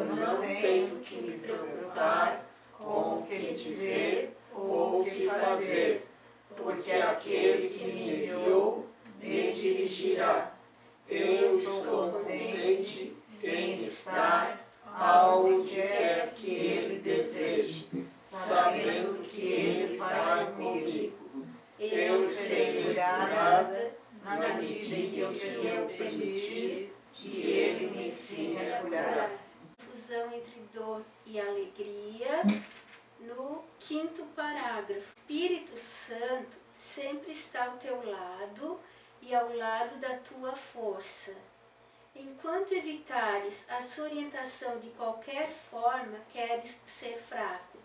não tenho que me preocupar com o que dizer ou o que fazer, porque aquele que me enviou me dirigirá. Eu estou contente em estar aonde quer que Ele deseje, sabendo que Ele vai comigo. Eu serei curada na medida que eu permitir que Ele me ensine a curar. Fusão entre dor e alegria. No 5º parágrafo, o Espírito Santo sempre está ao teu lado e ao lado da tua força. Enquanto evitares a sua orientação de qualquer forma, queres ser fraco.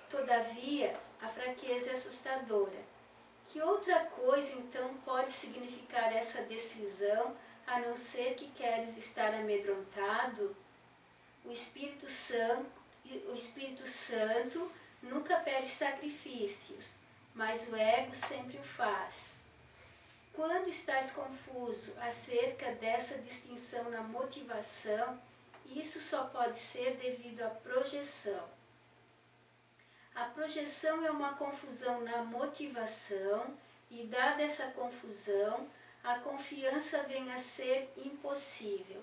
Todavia, a fraqueza é assustadora. Que outra coisa então pode significar essa decisão, a não ser que queres estar amedrontado? O Espírito Santo nunca pede sacrifícios, mas o ego sempre o faz. Quando estás confuso acerca dessa distinção na motivação, isso só pode ser devido à projeção. A projeção é uma confusão na motivação e, dada essa confusão, a confiança vem a ser impossível.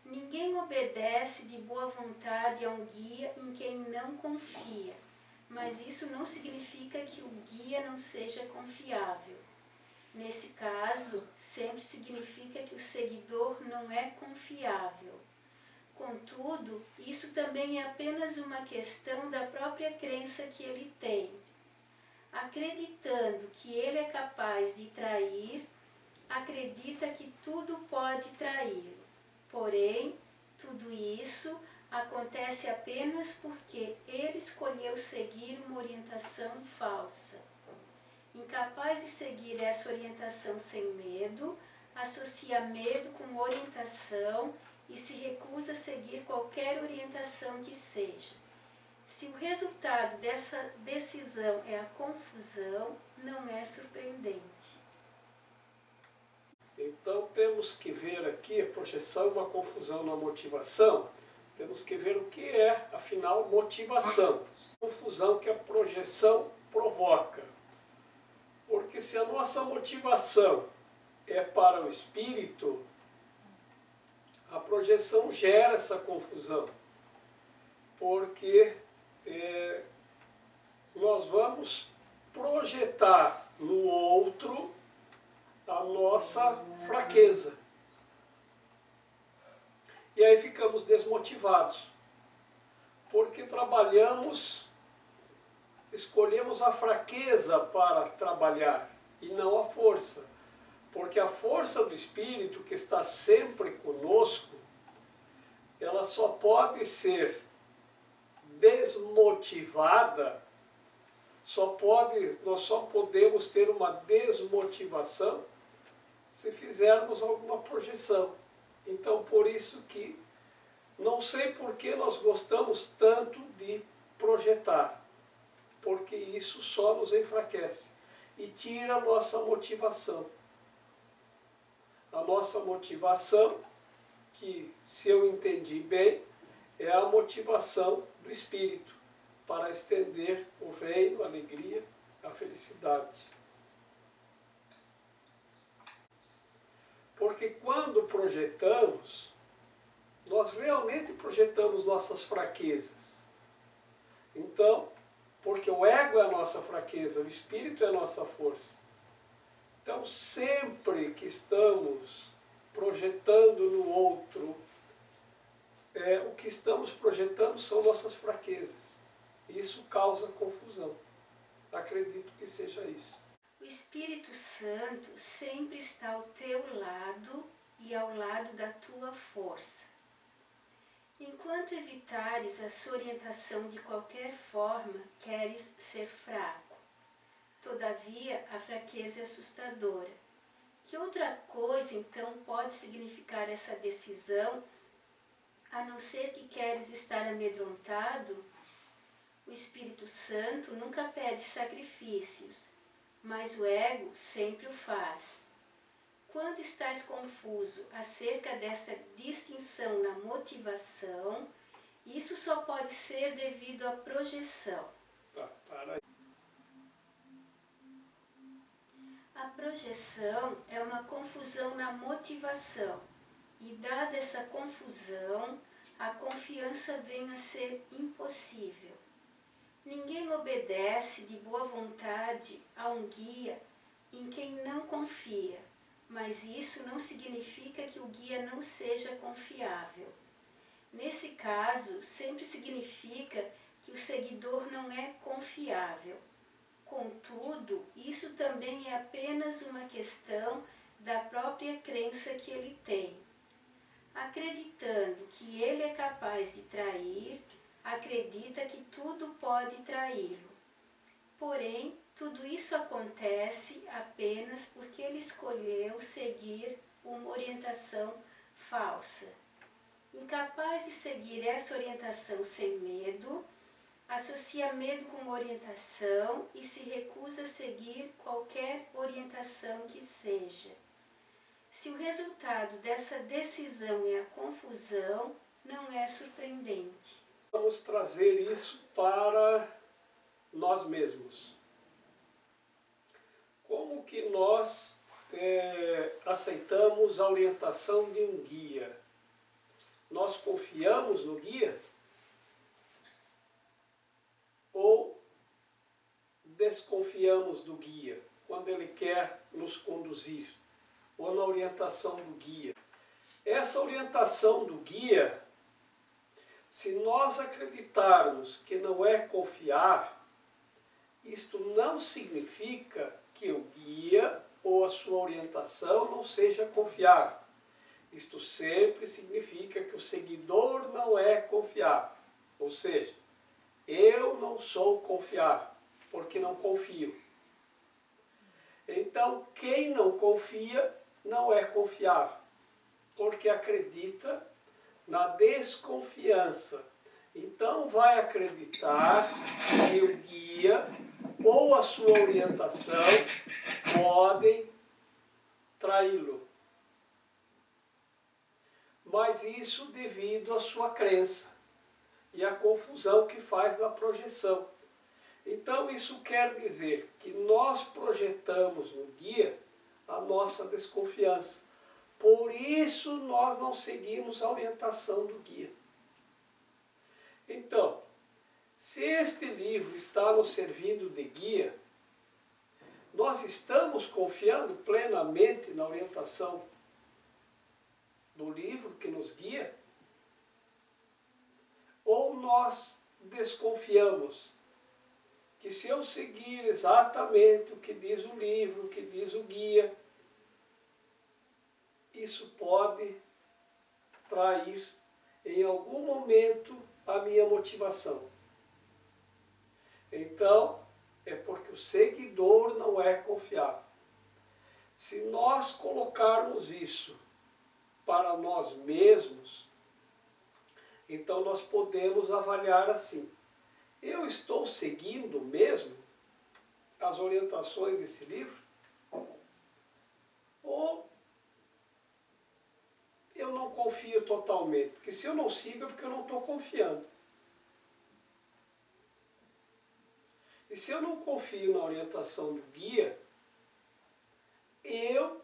Ninguém obedece de boa vontade a um guia em quem não confia, mas isso não significa que o guia não seja confiável. Nesse caso, sempre significa que o seguidor não é confiável. Contudo, isso também é apenas uma questão da própria crença que ele tem. Acreditando que ele é capaz de trair, acredita que tudo pode traí-lo. Porém, tudo isso acontece apenas porque ele escolheu seguir uma orientação falsa. Incapaz de seguir essa orientação sem medo, associa medo com orientação e se recusa a seguir qualquer orientação que seja. Se o resultado dessa decisão é a confusão, não é surpreendente. Então temos que ver aqui a projeção e uma confusão na motivação. Temos que ver o que é, afinal, motivação. Confusão que a projeção provoca. Porque se a nossa motivação é para o espírito, a projeção gera essa confusão. Porque nós vamos projetar no outro a nossa fraqueza. E aí ficamos desmotivados, porque escolhemos a fraqueza para trabalhar e não a força. Porque a força do Espírito, que está sempre conosco, ela só pode ser desmotivada, nós só podemos ter uma desmotivação se fizermos alguma projeção. Então, por isso que não sei por que nós gostamos tanto de projetar, porque isso só nos enfraquece e tira a nossa motivação. A nossa motivação, que, se eu entendi bem, é a motivação do Espírito para estender o reino, a alegria, a felicidade. Porque quando projetamos, nós realmente projetamos nossas fraquezas. Então, porque o ego é a nossa fraqueza, o espírito é a nossa força. Então, sempre que estamos projetando no outro, o que estamos projetando são nossas fraquezas. Isso causa confusão. Acredito que seja isso. O Espírito Santo sempre está ao teu lado e ao lado da tua força. Enquanto evitares a sua orientação de qualquer forma, queres ser fraco. Todavia, a fraqueza é assustadora. Que outra coisa, então, pode significar essa decisão, a não ser que queres estar amedrontado? O Espírito Santo nunca pede sacrifícios, mas o ego sempre o faz. Quando estás confuso acerca dessa distinção na motivação, Isso só pode ser devido à projeção. Para aí. A projeção é uma confusão na motivação, e dada essa confusão, a confiança vem a ser impossível. Ninguém obedece de boa vontade a um guia em quem não confia, mas isso não significa que o guia não seja confiável. Nesse caso, sempre significa que o seguidor não é confiável. Contudo, isso também é apenas uma questão da própria crença que ele tem. Acreditando que ele é capaz de trair, acredita que tudo pode traí-lo. Porém, tudo isso acontece apenas porque ele escolheu seguir uma orientação falsa. Incapaz de seguir essa orientação sem medo, associa medo com orientação e se recusa a seguir qualquer orientação que seja. Se o resultado dessa decisão é a confusão, não é surpreendente. Vamos trazer isso para nós mesmos. Como que nós aceitamos a orientação de um guia? Nós confiamos no guia? Ou desconfiamos do guia quando ele quer nos conduzir? Ou na orientação do guia? Essa orientação do guia, se nós acreditarmos que não é confiável, isto não significa que o guia ou a sua orientação não seja confiável. Isto sempre significa que o seguidor não é confiável. Ou seja, eu não sou confiável, porque não confio. Então, quem não confia não é confiável, porque acredita na desconfiança. Então, vai acreditar que o guia ou a sua orientação podem traí-lo. Mas isso devido à sua crença e à confusão que faz na projeção. Então isso quer dizer que nós projetamos no guia a nossa desconfiança. Por isso nós não seguimos a orientação do guia. Então, se este livro está nos servindo de guia, nós estamos confiando plenamente na orientação do livro que nos guia? Ou nós desconfiamos que se eu seguir exatamente o que diz o livro, o que diz o guia, isso pode trair em algum momento a minha motivação. Então, é porque o seguidor não é confiável. Se nós colocarmos isso para nós mesmos, então nós podemos avaliar assim: eu estou seguindo mesmo as orientações desse livro? Ou eu não confio totalmente? Porque se eu não sigo é porque eu não estou confiando. E se eu não confio na orientação do guia, eu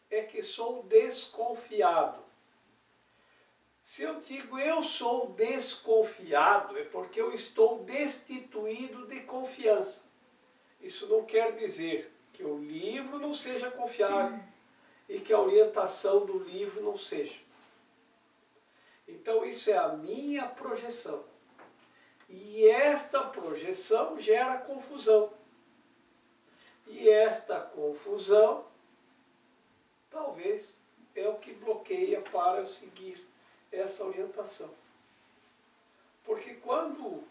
é que sou desconfiado. Se eu digo eu sou desconfiado, é porque eu estou destituído de confiança. Isso não quer dizer que o livro não seja confiável e que a orientação do livro não seja. Então isso é a minha projeção. E esta projeção gera confusão. E esta confusão talvez é o que bloqueia para eu seguir essa orientação. Porque quando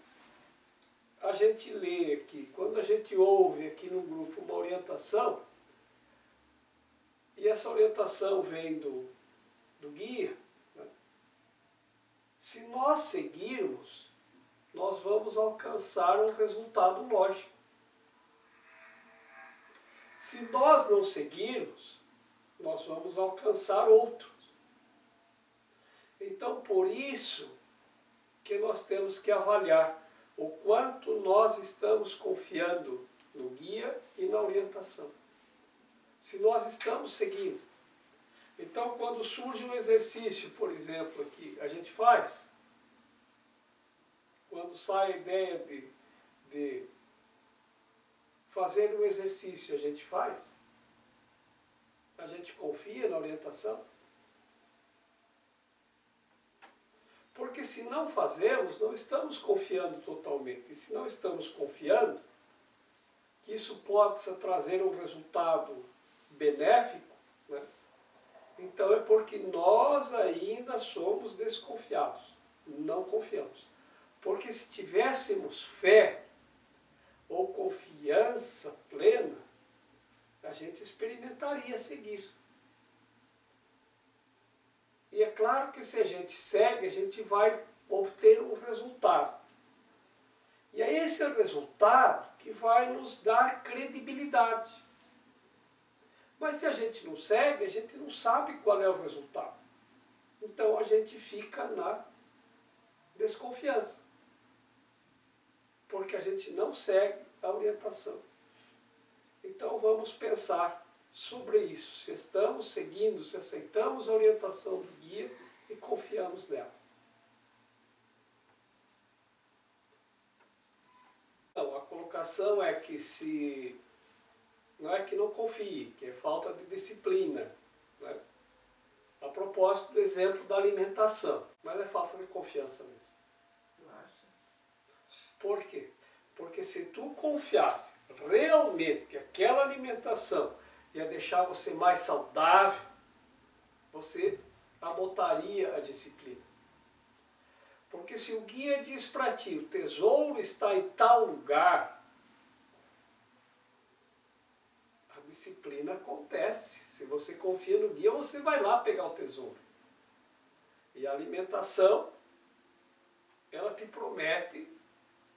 a gente lê aqui, quando a gente ouve aqui no grupo uma orientação, e essa orientação vem do guia, né? Se nós seguirmos, nós vamos alcançar um resultado lógico. Se nós não seguirmos, nós vamos alcançar outro. Então, por isso que que nós temos que avaliar o quanto nós estamos confiando no guia e na orientação. Se nós estamos seguindo. Então, quando surge um exercício, por exemplo, aqui, a gente faz. Quando sai a ideia de fazer um exercício, a gente faz. A gente confia na orientação. Porque se não fazemos, não estamos confiando totalmente. E se não estamos confiando, que isso possa trazer um resultado benéfico, né? Então é porque nós ainda somos desconfiados, não confiamos. Porque se tivéssemos fé ou confiança plena, a gente experimentaria seguir. E é claro que se a gente segue, a gente vai obter um resultado. E é esse resultado que vai nos dar credibilidade. Mas se a gente não segue, a gente não sabe qual é o resultado. Então a gente fica na desconfiança. Porque a gente não segue a orientação. Então vamos pensar sobre isso. Se estamos seguindo, se aceitamos a orientação do guia e confiamos nela. Então, a colocação é que se... Não é que não confie, que é falta de disciplina, né? A propósito do exemplo da alimentação, mas é falta de confiança mesmo. Por quê? Porque se tu confiasse realmente que aquela alimentação ia deixar você mais saudável, você adotaria a disciplina. Porque se o guia diz para ti, o tesouro está em tal lugar, a disciplina acontece. Se você confia no guia, você vai lá pegar o tesouro. E a alimentação, ela te promete,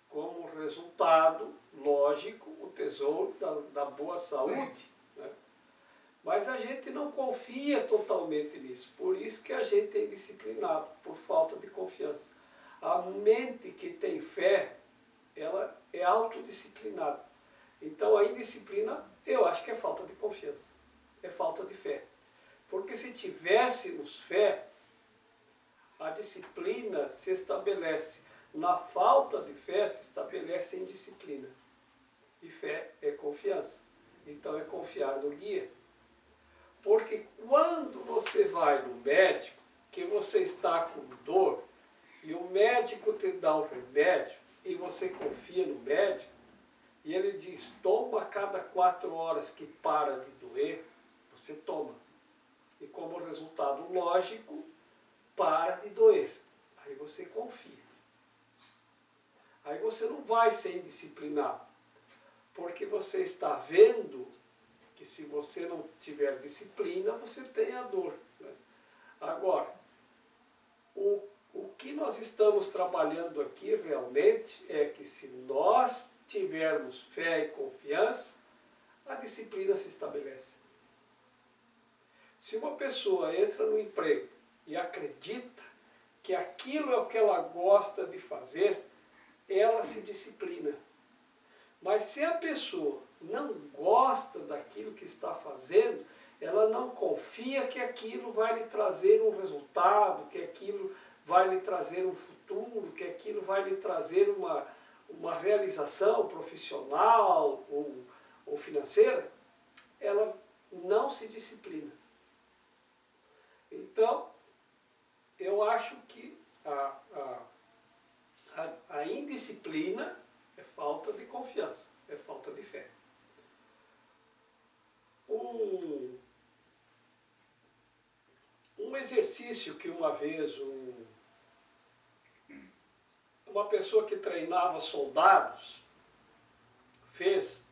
como resultado lógico, o tesouro da boa saúde. Né? Mas a gente não confia totalmente nisso. Por isso que a gente é indisciplinado, por falta de confiança. A mente que tem fé, ela é autodisciplinada. Então a indisciplina, eu acho que é falta de confiança. É falta de fé. Porque se tivéssemos fé, a disciplina se estabelece. Na falta de fé se estabelece a indisciplina. E fé é confiança. Então é confiar no guia. Porque quando você vai no médico, que você está com dor, e o médico te dá um remédio, e você confia no médico, e ele diz, toma a cada 4 horas que para de doer, você toma. E como resultado lógico, para de doer. Aí você confia. Aí você não vai ser indisciplinado, porque você está vendo que se você não tiver disciplina, você tem a dor. Né? Agora, o que nós estamos trabalhando aqui realmente é que se nós tivermos fé e confiança, a disciplina se estabelece. Se uma pessoa entra no emprego e acredita que aquilo é o que ela gosta de fazer, ela se disciplina. Mas se a pessoa não gosta daquilo que está fazendo, ela não confia que aquilo vai lhe trazer um resultado, que aquilo vai lhe trazer um futuro, que aquilo vai lhe trazer uma realização profissional ou financeira, ela não se disciplina. Então, eu acho que a indisciplina é falta de confiança, é falta de fé. Um exercício que uma vez uma pessoa que treinava soldados fez,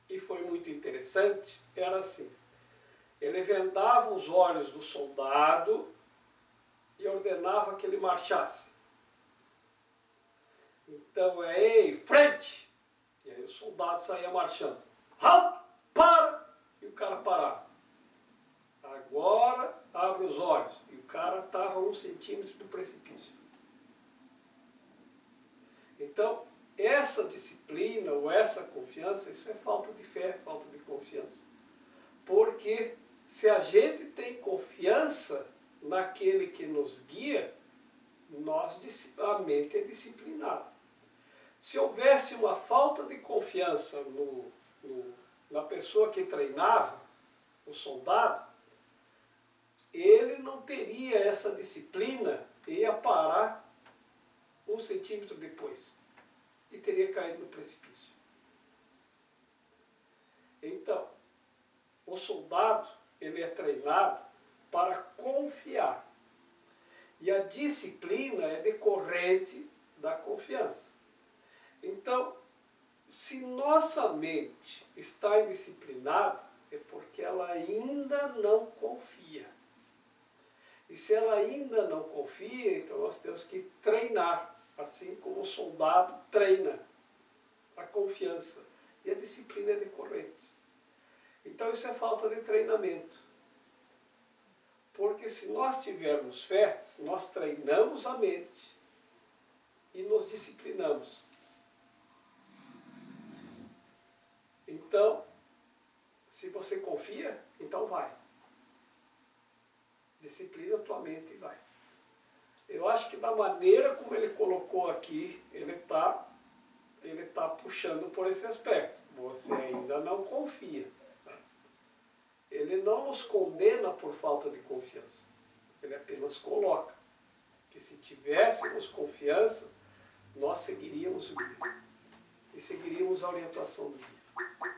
e foi muito interessante, era assim. Ele vendava os olhos do soldado e ordenava que ele marchasse. Então ei, frente! E aí o soldado saía marchando. Halt! Para! E o cara parava. Agora abre os olhos. E o cara estava a 1 centímetro do precipício. Então, essa disciplina ou essa confiança, isso é falta de fé, falta de confiança. Porque se a gente tem confiança naquele que nos guia, a mente é disciplinada. Se houvesse uma falta de confiança na pessoa que treinava, o soldado, ele não teria essa disciplina e ia parar 1 centímetro depois e teria caído no precipício. Então, o soldado, ele é treinado para confiar. E a disciplina é decorrente da confiança. Então, se nossa mente está indisciplinada, é porque ela ainda não confia. E se ela ainda não confia, então nós temos que treinar, assim como o soldado treina a confiança. E a disciplina é decorrente. Então isso é falta de treinamento. Porque se nós tivermos fé, nós treinamos a mente e nos disciplinamos. Então, se você confia, então vai. Disciplina a tua mente e vai. Eu acho que da maneira como ele colocou aqui, ele tá puxando por esse aspecto. Você ainda não confia. Ele não nos condena por falta de confiança. Ele apenas coloca que se tivéssemos confiança, nós seguiríamos o guia. E seguiríamos a orientação do guia.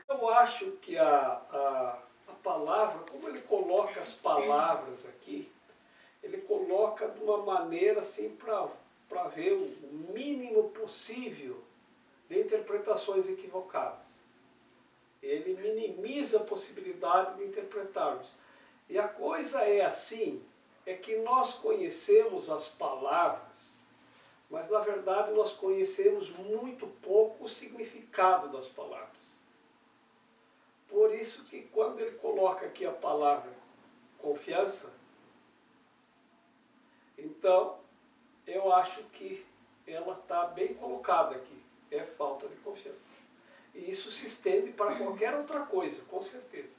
Eu acho que a palavra, como ele coloca as palavras aqui, ele coloca de uma maneira assim para ver o mínimo possível de interpretações equivocadas. Ele minimiza a possibilidade de interpretarmos. E a coisa é assim, é que nós conhecemos as palavras, mas na verdade nós conhecemos muito pouco o significado das palavras. Por isso que quando ele coloca aqui a palavra confiança, então eu acho que ela está bem colocada aqui, é falta de confiança. E isso se estende para qualquer outra coisa, com certeza.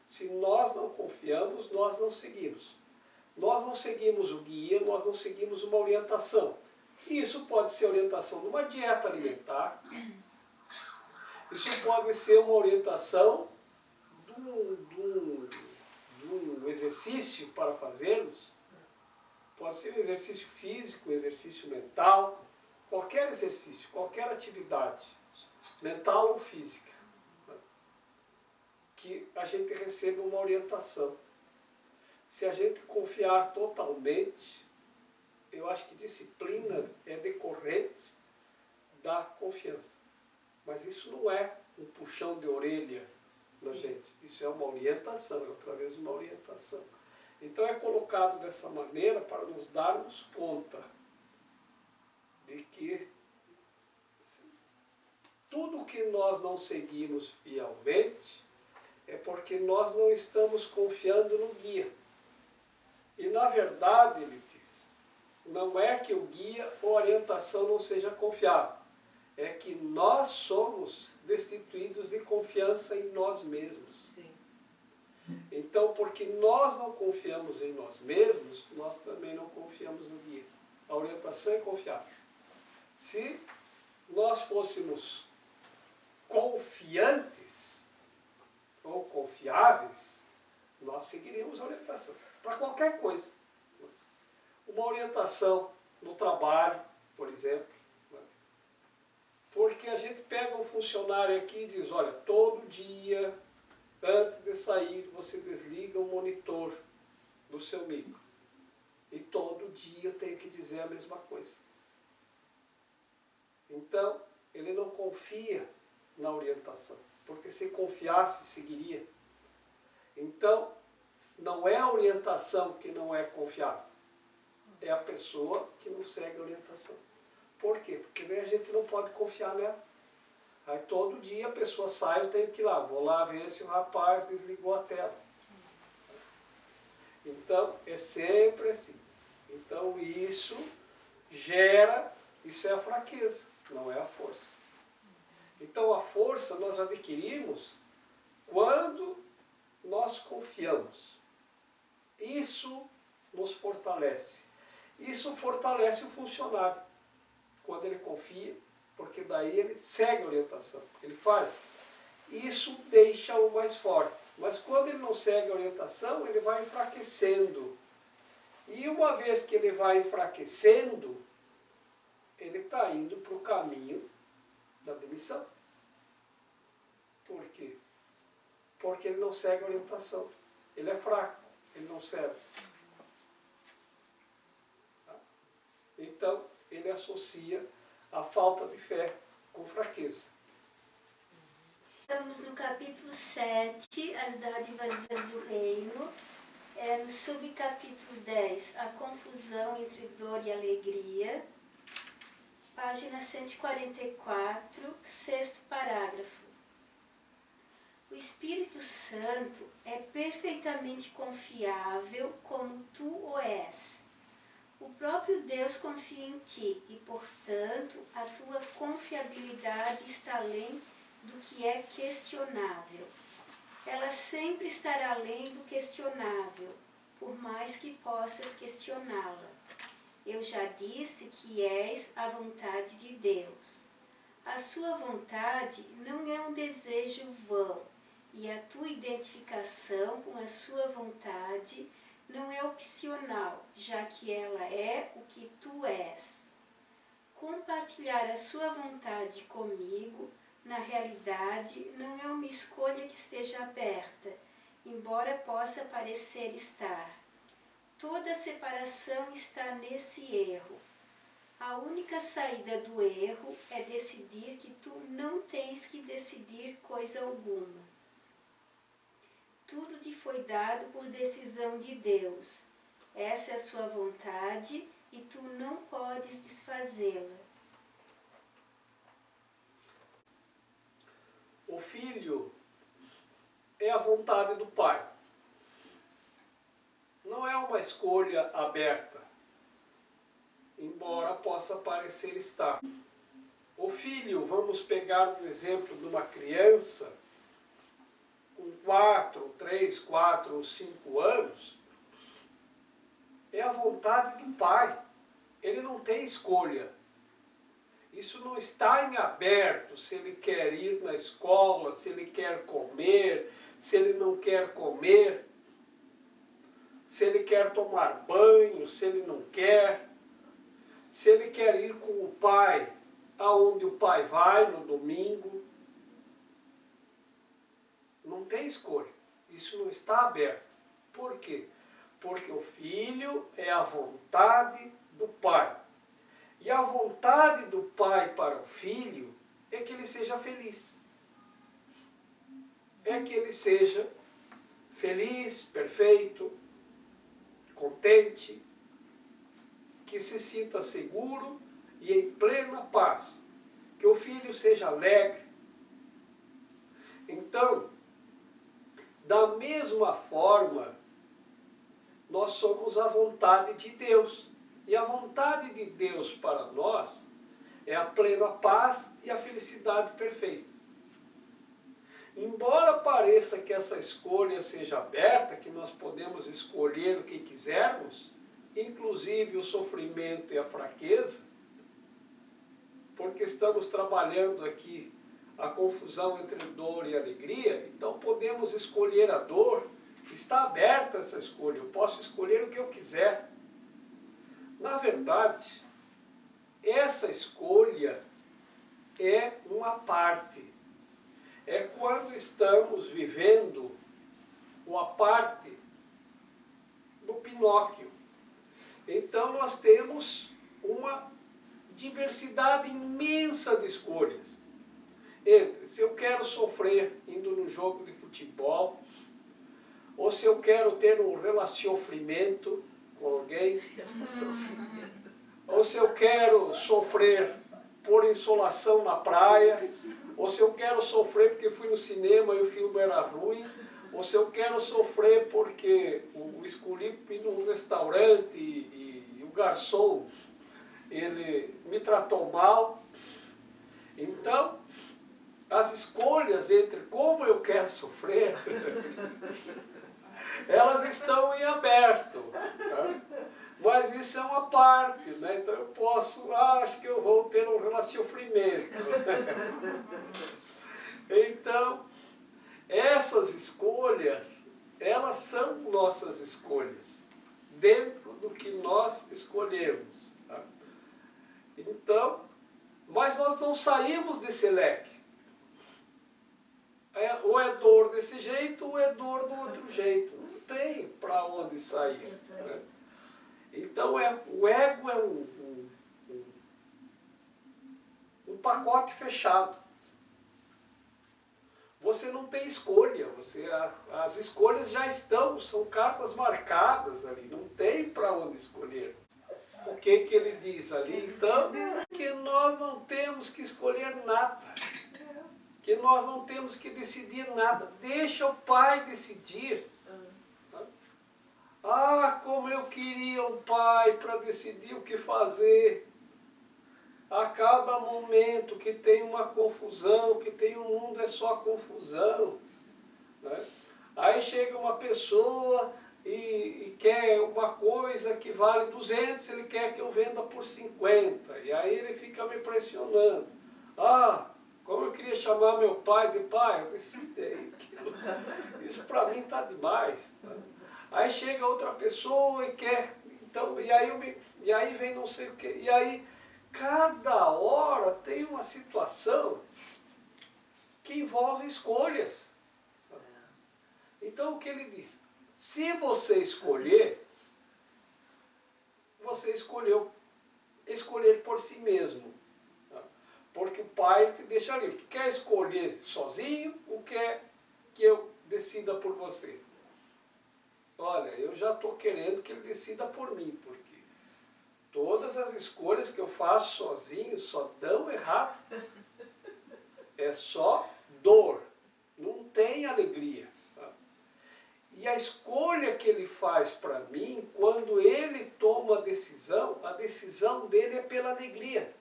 Se nós não confiamos, nós não seguimos. Nós não seguimos o guia, nós não seguimos uma orientação. E isso pode ser orientação de uma dieta alimentar, isso pode ser uma orientação de um exercício para fazermos. Pode ser um exercício físico, um exercício mental, qualquer exercício, qualquer atividade, mental ou física, né, que a gente receba uma orientação. Se a gente confiar totalmente, eu acho que disciplina é decorrente da confiança. Mas isso não é um puxão de orelha na gente. Isso é uma orientação, é outra vez uma orientação. Então é colocado dessa maneira para nos darmos conta de que tudo que nós não seguimos fielmente é porque nós não estamos confiando no guia. E na verdade, ele diz, não é que o guia ou a orientação não seja confiável, é que nós somos destituídos de confiança em nós mesmos. Sim. Então, porque nós não confiamos em nós mesmos, nós também não confiamos no guia. A orientação é confiável. Se nós fôssemos confiantes ou confiáveis, nós seguiríamos a orientação. Para qualquer coisa. Uma orientação no trabalho, por exemplo. Porque a gente pega um funcionário aqui e diz, olha, todo dia, antes de sair, você desliga o monitor do seu micro. E todo dia tem que dizer a mesma coisa. Então, ele não confia na orientação. Porque se confiasse, seguiria. Então, não é a orientação que não é confiável. É a pessoa que não segue a orientação. Por quê? Porque daí a gente não pode confiar nela. Aí todo dia a pessoa sai, eu tenho que ir lá. Vou lá ver se o rapaz desligou a tela. Então, é sempre assim. Então, isso é a fraqueza. não é a força. Então a força nós adquirimos quando nós confiamos. Isso nos fortalece. Isso fortalece o funcionário. Quando ele confia, porque daí ele segue a orientação, ele faz. Isso deixa-o mais forte. Mas quando ele não segue a orientação, ele vai enfraquecendo. E uma vez que ele vai enfraquecendo, ele está indo para o caminho da demissão. Por quê? Porque ele não segue a orientação. Ele é fraco, ele não serve. Então, ele associa a falta de fé com fraqueza. Estamos no capítulo 7, as dádivas do reino. No subcapítulo 10, a confusão entre dor e alegria. Página 144, sexto parágrafo. O Espírito Santo é perfeitamente confiável como tu o és. O próprio Deus confia em ti e, portanto, a tua confiabilidade está além do que é questionável. Ela sempre estará além do questionável, por mais que possas questioná-la. Eu já disse que és a vontade de Deus. A sua vontade não é um desejo vão, e a tua identificação com a sua vontade não é opcional, já que ela é o que tu és. Compartilhar a sua vontade comigo, na realidade, não é uma escolha que esteja aberta, embora possa parecer estar. Toda separação está nesse erro. A única saída do erro é decidir que tu não tens que decidir coisa alguma. Tudo te foi dado por decisão de Deus. Essa é a sua vontade e tu não podes desfazê-la. O filho é a vontade do pai. Não é uma escolha aberta, embora possa parecer estar. O filho, vamos pegar um exemplo de uma criança com 3, 4 ou 5 anos, é a vontade do pai. Ele não tem escolha. Isso não está em aberto, se ele quer ir na escola, se ele quer comer, se ele não quer comer, se ele quer tomar banho, se ele não quer, se ele quer ir com o pai aonde o pai vai no domingo. Não tem escolha. Isso não está aberto. Por quê? Porque o filho é a vontade do pai. E a vontade do pai para o filho é que ele seja feliz. É que ele seja feliz, perfeito, contente, que se sinta seguro e em plena paz. Que o filho seja alegre. Então, da mesma forma, nós somos a vontade de Deus. E a vontade de Deus para nós é a plena paz e a felicidade perfeita. Embora pareça que essa escolha seja aberta, que nós podemos escolher o que quisermos, inclusive o sofrimento e a fraqueza, porque estamos trabalhando aqui a confusão entre dor e alegria, então podemos escolher a dor. Está aberta essa escolha, eu posso escolher o que eu quiser. Na verdade, essa escolha é uma parte. É quando estamos vivendo uma parte do Pinóquio. Então nós temos uma diversidade imensa de escolhas. Entre se eu quero sofrer indo no jogo de futebol, ou se eu quero ter um relacionamento com alguém, ou se eu quero sofrer por insolação na praia, ou se eu quero sofrer porque fui no cinema e o filme era ruim, ou se eu quero sofrer porque escolhi ir num restaurante e o garçom ele me tratou mal. Então, as escolhas entre como eu quero sofrer, elas estão em aberto. Tá? Mas isso é uma parte, né? Então eu posso, acho que eu vou ter um relacionamento. Então, essas escolhas, elas são nossas escolhas, dentro do que nós escolhemos. Tá? Então, mas nós não saímos desse leque. Ou é dor desse jeito, ou é dor do outro jeito. Não tem para onde sair. Né? Então, o ego é um pacote fechado. Você não tem escolha. As escolhas já estão, são cartas marcadas ali. Não tem para onde escolher. O que ele diz ali? Então, que nós não temos que escolher nada. Que nós não temos que decidir nada. Deixa o Pai decidir. Ah, como eu queria um pai para decidir o que fazer. A cada momento que tem uma confusão, que tem um mundo é só confusão. Né? Aí chega uma pessoa e quer uma coisa que vale 200, ele quer que eu venda por 50. E aí ele fica me pressionando. Ah, como eu queria chamar meu pai e dizer, pai, eu decidi aí. Isso para mim está demais. Né? Aí chega outra pessoa e quer, então, e aí vem não sei o quê. E aí, cada hora tem uma situação que envolve escolhas. Então o que ele diz? Se você escolher, você escolher por si mesmo. Porque o Pai te deixa livre. Tu quer escolher sozinho ou quer que eu decida por você? Olha, eu já estou querendo que ele decida por mim, porque todas as escolhas que eu faço sozinho só dão errado. É só dor, não tem alegria. Tá? E a escolha que ele faz para mim, quando ele toma a decisão dele é pela alegria.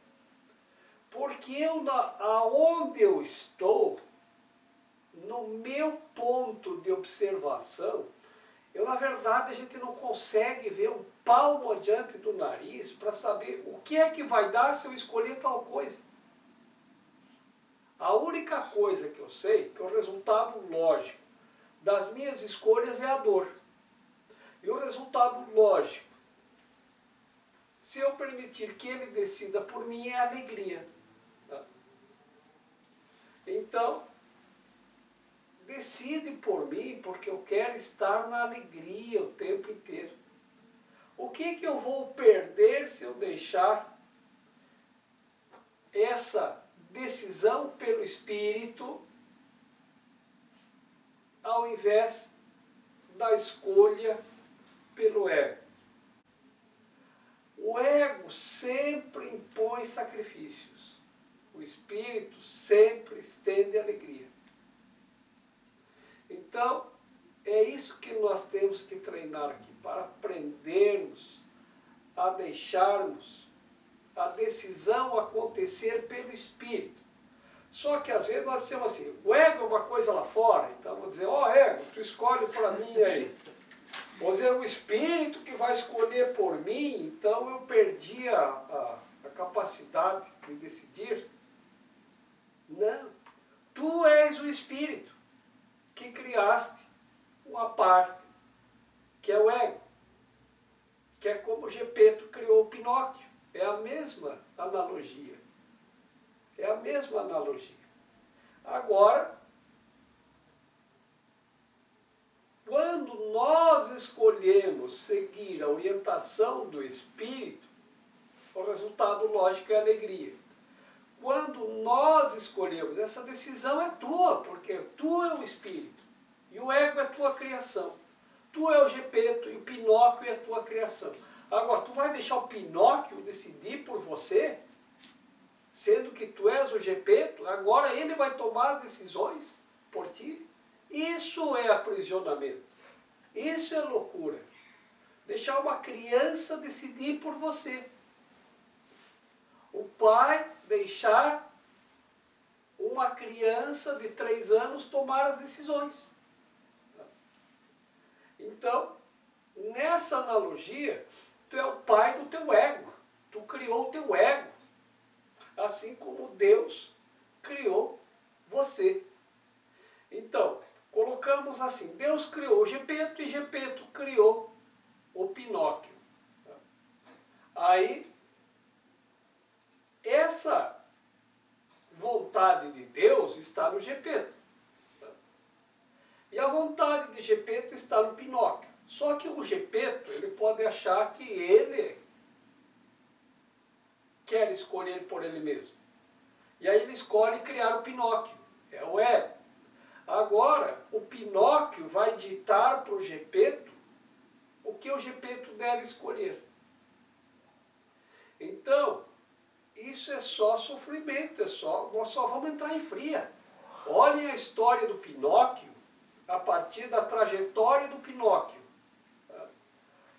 Porque aonde eu estou, no meu ponto de observação, na verdade, a gente não consegue ver um palmo adiante do nariz para saber o que é que vai dar se eu escolher tal coisa. A única coisa que eu sei, que o resultado lógico das minhas escolhas é a dor. E o resultado lógico, se eu permitir que ele decida por mim, é a alegria. Tá? Então, decide por mim, porque eu quero estar na alegria o tempo inteiro. O que eu vou perder se eu deixar essa decisão pelo Espírito ao invés da escolha pelo ego? O ego sempre impõe sacrifícios. O Espírito sempre estende alegria. Então, é isso que nós temos que treinar aqui, para aprendermos a deixarmos a decisão acontecer pelo Espírito. Só que às vezes nós dizemos assim, o ego é uma coisa lá fora, então vamos dizer, ó ego, tu escolhe para mim aí. Vamos dizer, o Espírito que vai escolher por mim, então eu perdi a capacidade de decidir. Não, tu és o Espírito que criaste uma parte, que é o ego, que é como Gepeto criou o Pinóquio. É a mesma analogia. É a mesma analogia. Agora, quando nós escolhemos seguir a orientação do Espírito, o resultado lógico é alegria. Quando nós escolhemos, essa decisão é tua, porque tu é o Espírito. E o ego é tua criação. Tu é o Gepeto e o Pinóquio é a tua criação. Agora, tu vai deixar o Pinóquio decidir por você? Sendo que tu és o Gepeto, agora ele vai tomar as decisões por ti? Isso é aprisionamento. Isso é loucura. Deixar uma criança decidir por você. O pai deixar uma criança de 3 anos tomar as decisões. Então, nessa analogia, tu é o pai do teu ego. Tu criou o teu ego. Assim como Deus criou você. Então, colocamos assim, Deus criou o Gepeto e Gepeto criou o Pinóquio. Aí, essa vontade de Deus está no Gepeto. E a vontade de Gepeto está no Pinóquio. Só que o Gepeto, ele pode achar que ele quer escolher por ele mesmo. E aí ele escolhe criar o Pinóquio. É o ego. Agora, o Pinóquio vai ditar para o Gepeto o que o Gepeto deve escolher. Então, isso é só sofrimento, nós só vamos entrar em fria. Olhem a história do Pinóquio a partir da trajetória do Pinóquio.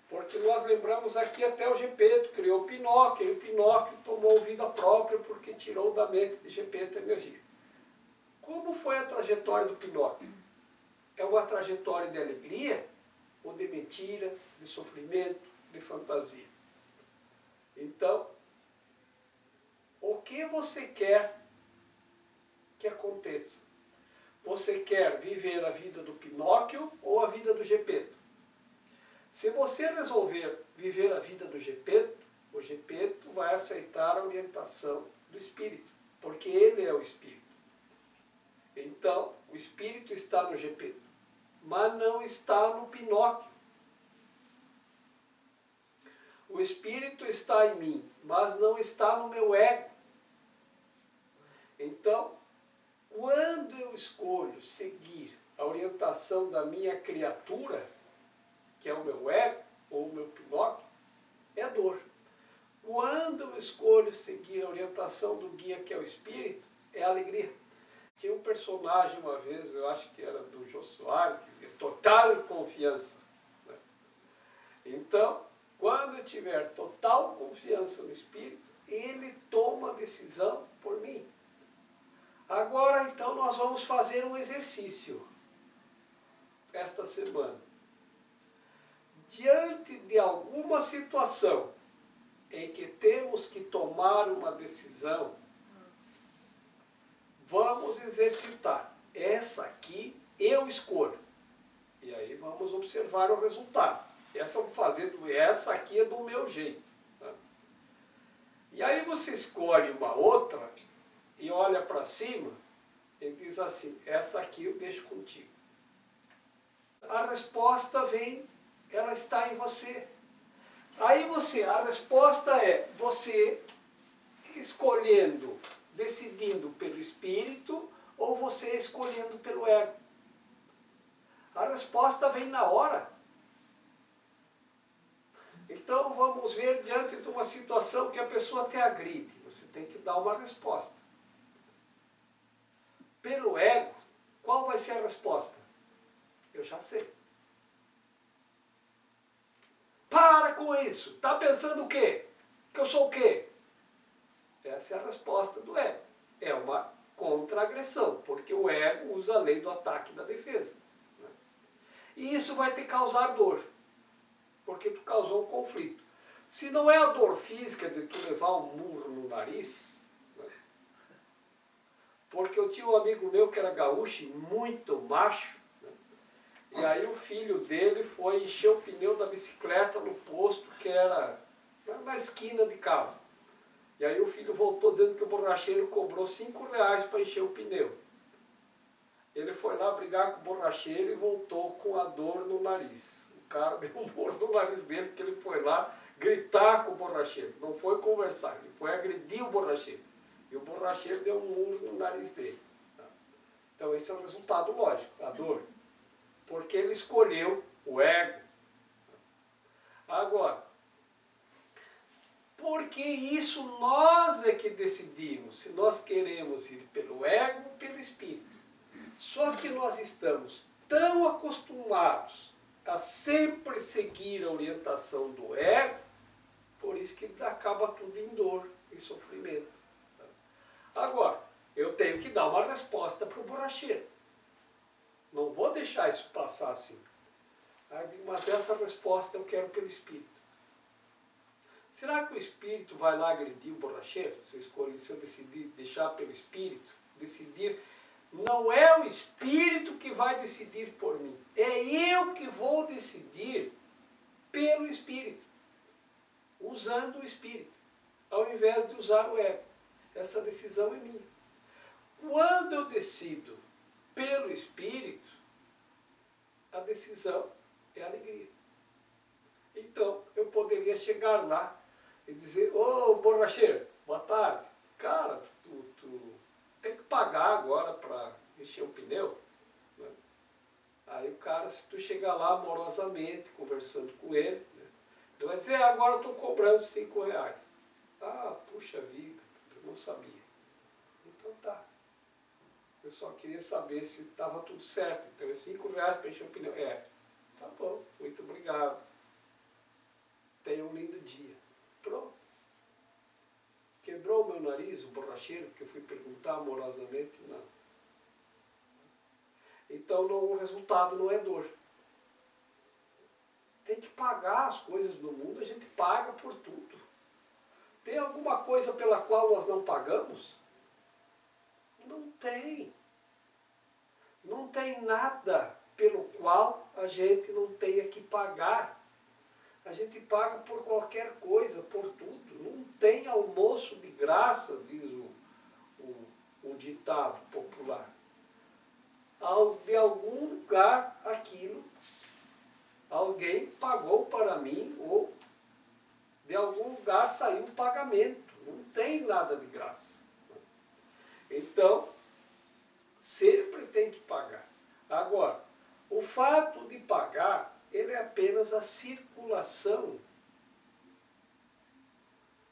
Porque nós lembramos aqui até o Gepeto criou o Pinóquio, e o Pinóquio tomou vida própria porque tirou da mente de Gepeto a energia. Como foi a trajetória do Pinóquio? É uma trajetória de alegria ou de mentira, de sofrimento, de fantasia? Então, o que você quer que aconteça? Você quer viver a vida do Pinóquio ou a vida do Gepeto? Se você resolver viver a vida do Gepeto, o Gepeto vai aceitar a orientação do Espírito, porque ele é o Espírito. Então, o Espírito está no Gepeto, mas não está no Pinóquio. O Espírito está em mim, mas não está no meu ego. Então, quando eu escolho seguir a orientação da minha criatura, que é o meu ego ou o meu Pinóquio, é dor. Quando eu escolho seguir a orientação do guia, que é o Espírito, é alegria. Tinha um personagem uma vez, eu acho que era do Jô Soares, que dizia total confiança. Então, quando eu tiver total confiança no Espírito, ele toma a decisão por mim. Agora, então, nós vamos fazer um exercício esta semana. Diante de alguma situação em que temos que tomar uma decisão, vamos exercitar. Essa aqui eu escolho. E aí vamos observar o resultado. Essa aqui é do meu jeito. Tá? E aí você escolhe uma outra e olha para cima e diz assim, essa aqui eu deixo contigo. A resposta vem, ela está em você. Aí a resposta é você escolhendo, decidindo pelo Espírito ou você escolhendo pelo ego. A resposta vem na hora. Então vamos ver diante de uma situação que a pessoa te agride. Você tem que dar uma resposta. Pelo ego, qual vai ser a resposta? Eu já sei. Para com isso! Está pensando o quê? Que eu sou o quê? Essa é a resposta do ego. É uma contra-agressão, porque o ego usa a lei do ataque e da defesa. Né? E isso vai te causar dor, porque tu causou um conflito. Se não é a dor física de tu levar um murro no nariz, né? Porque eu tinha um amigo meu que era gaúcho, muito macho, né? E aí o filho dele foi encher o pneu da bicicleta no posto que era na esquina de casa. E aí o filho voltou dizendo que o borracheiro cobrou R$5 para encher o pneu. Ele foi lá brigar com o borracheiro e voltou com a dor no nariz. O cara deu um morro no nariz dele porque ele foi lá gritar com o borracheiro. Não foi conversar, ele foi agredir o borracheiro. E o borracheiro deu um murro no nariz dele. Então esse é o resultado lógico, a dor. Porque ele escolheu o ego. Agora, porque isso nós é que decidimos, se nós queremos ir pelo ego ou pelo espírito. Só que nós estamos tão acostumados a sempre seguir a orientação do ego, por isso que acaba tudo em dor e sofrimento. Agora, eu eu tenho que dar uma resposta para o borracheiro. Não vou deixar isso passar assim. Mas essa resposta eu quero pelo Espírito. Será que o Espírito vai lá agredir o borracheiro? Se eu decidir deixar pelo Espírito, decidir, não é o Espírito que vai decidir por mim. É eu que vou decidir pelo Espírito, usando o Espírito, ao invés de usar o ego. Essa decisão é minha. Quando eu decido pelo Espírito, a decisão é alegria. Então, eu poderia chegar lá e dizer, ô borracheiro, boa tarde. Cara, tu tem que pagar agora para encher o pneu. Né? Aí o cara, se tu chegar lá amorosamente, conversando com ele, né? Ele vai dizer, agora eu estou cobrando R$5. Ah, puxa vida, eu não sabia. Então tá. Eu só queria saber se estava tudo certo. Então é R$5 para encher o pneu. É, tá bom, muito obrigado. Tenha um lindo dia. Pronto. Quebrou o meu nariz, o borracheiro, que eu fui perguntar amorosamente? Não. Então o resultado não é dor. Tem que pagar as coisas no mundo, a gente paga por tudo. Tem alguma coisa pela qual nós não pagamos? Não tem. Não tem nada pelo qual a gente não tenha que pagar. A gente paga por qualquer coisa, por tudo. Não tem almoço de graça, diz um ditado popular. De algum lugar aquilo, alguém pagou para mim, ou de algum lugar saiu um pagamento. Não tem nada de graça. Então, sempre tem que pagar. Agora, o fato de pagar, ele é apenas a circulação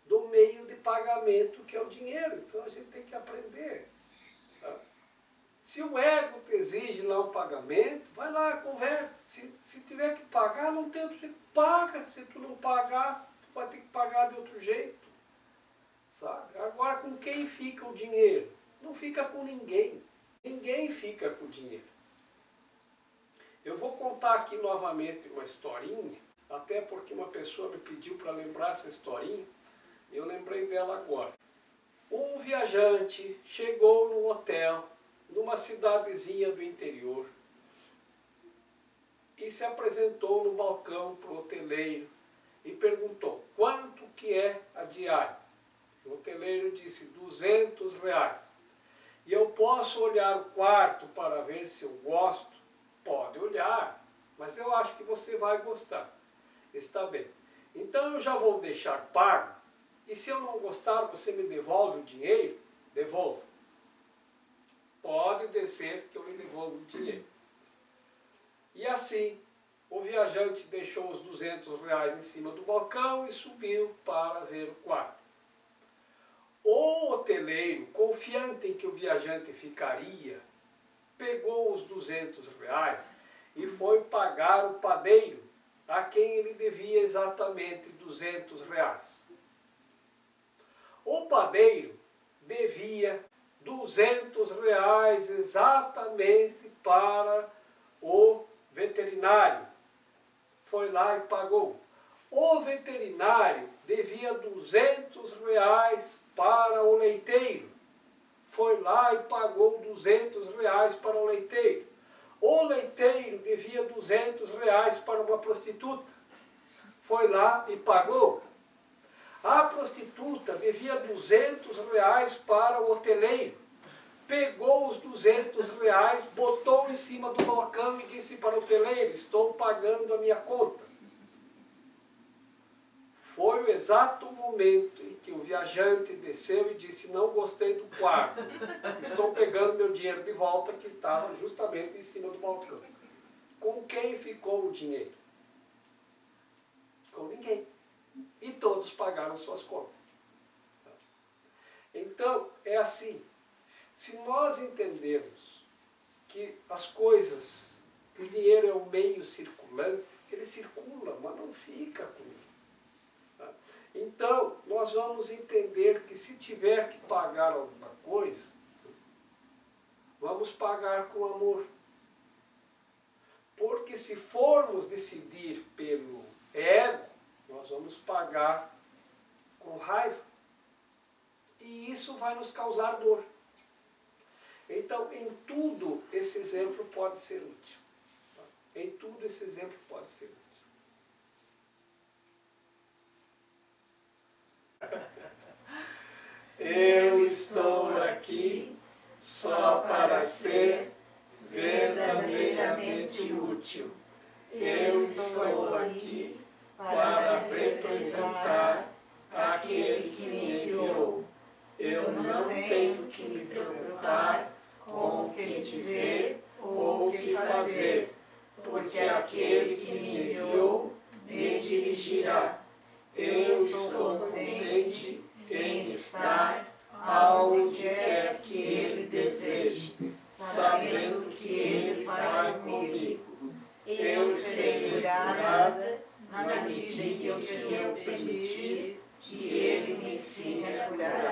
do meio de pagamento que é o dinheiro. Então a gente tem que aprender. Tá? Se o ego te exige lá um pagamento, vai lá, conversa. Se tiver que pagar, não tem outro jeito. Paga. Se tu não pagar, tu vai ter que pagar de outro jeito. Sabe? Agora, com quem fica o dinheiro? Não fica com ninguém. Ninguém fica com o dinheiro. Eu vou contar aqui novamente uma historinha, até porque uma pessoa me pediu para lembrar essa historinha, e eu lembrei dela agora. Um viajante chegou num hotel, numa cidadezinha do interior, e se apresentou no balcão para o hoteleiro e perguntou, quanto que é a diária? O hoteleiro disse, R$200. E eu posso olhar o quarto para ver se eu gosto? Pode olhar, mas eu acho que você vai gostar. Está bem. Então eu já vou deixar pago, e se eu não gostar, você me devolve o dinheiro? Devolvo. Pode descer que eu lhe devolvo o dinheiro. E assim, o viajante deixou os R$200 em cima do balcão e subiu para ver o quarto. O hoteleiro, confiante em que o viajante ficaria, pegou os R$200 e foi pagar o padeiro, a quem ele devia exatamente R$200. O padeiro devia R$200 exatamente para o veterinário. Foi lá e pagou. O veterinário devia R$200 para o leiteiro. Foi lá e pagou R$200 para o leiteiro. O leiteiro devia R$200 para uma prostituta. Foi lá e pagou. A prostituta devia R$200 para o hoteleiro. Pegou os R$200, botou em cima do balcão e disse para o hoteleiro, estou pagando a minha conta. Foi o exato momento em que o viajante desceu e disse, não gostei do quarto, estou pegando meu dinheiro de volta, que estava justamente em cima do balcão. Com quem ficou o dinheiro? Com ninguém. E todos pagaram suas contas. Então, é assim. Se nós entendermos que as coisas, o dinheiro é um meio circulante, ele circula, mas não fica comigo. Então, nós vamos entender que se tiver que pagar alguma coisa, vamos pagar com amor. Porque se formos decidir pelo ego, nós vamos pagar com raiva. E isso vai nos causar dor. Então, em tudo, esse exemplo pode ser útil. Em tudo, esse exemplo pode ser útil. Eu estou aqui só para ser verdadeiramente útil. Eu estou aqui para representar aquele que me enviou. Eu não tenho que me preocupar com o que dizer ou o que fazer, porque aquele que me enviou me dirigirá. Eu estou contente em estar aonde quer que Ele deseje, sabendo que Ele vai comigo. Eu serei curada na medida em que eu permitir que Ele me ensine a curar.